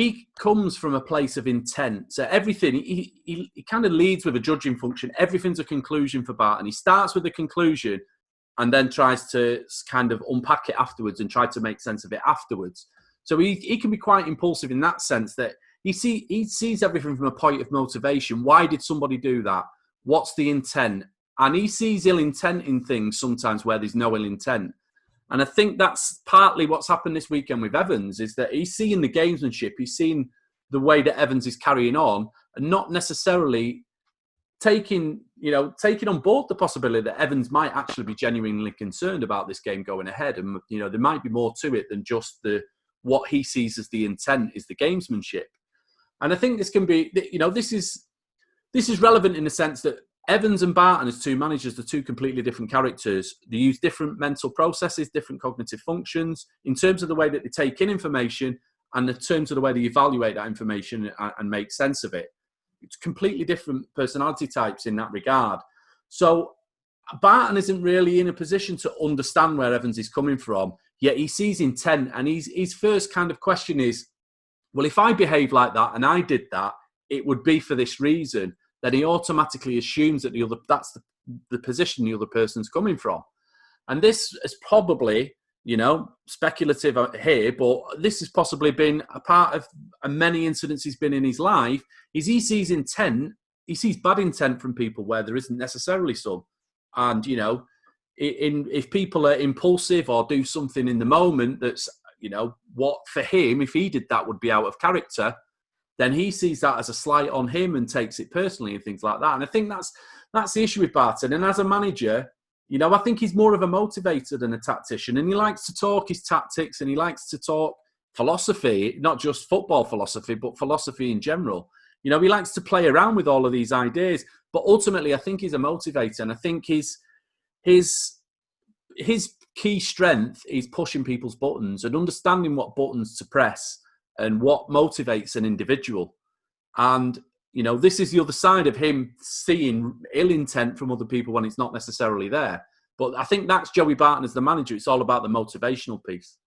he comes from a place of intent. So everything, he kind of leads with a judging function. Everything's a conclusion for Barton. He starts with a conclusion and then tries to kind of unpack it afterwards and try to make sense of it afterwards. So he can be quite impulsive in that sense, that he sees everything from a point of motivation. Why did somebody do that? What's the intent? And he sees ill intent in things sometimes where there's no ill intent. And I think that's partly what's happened this weekend with Evans, is that he's seeing the gamesmanship, he's seeing the way that Evans is carrying on, and not necessarily taking on board the possibility that Evans might actually be genuinely concerned about this game going ahead. And, there might be more to it than just what he sees as the intent is the gamesmanship. And I think this can be, this is relevant in the sense that Evans and Barton as two managers are two completely different characters. They use different mental processes, different cognitive functions in terms of the way that they take in information and in terms of the way they evaluate that information and make sense of it. It's completely different personality types in that regard. So Barton isn't really in a position to understand where Evans is coming from, yet he sees intent, and his first kind of question is, well, if I behave like that and I did that, it would be for this reason. Then he automatically assumes that that's the position the other person's coming from. And this is probably, speculative here, but this has possibly been a part of many incidents he's been in his life, is he sees intent, he sees bad intent from people where there isn't necessarily some. And, if people are impulsive or do something in the moment that's, what for him, if he did that, would be out of character, then he sees that as a slight on him and takes it personally and things like that. And I think that's the issue with Barton. And as a manager, I think he's more of a motivator than a tactician. And he likes to talk his tactics and he likes to talk philosophy, not just football philosophy, but philosophy in general. He likes to play around with all of these ideas. But ultimately, I think he's a motivator. And I think his key strength is pushing people's buttons and understanding what buttons to press and what motivates an individual. And, this is the other side of him seeing ill intent from other people when it's not necessarily there. But I think that's Joey Barton as the manager. It's all about the motivational piece.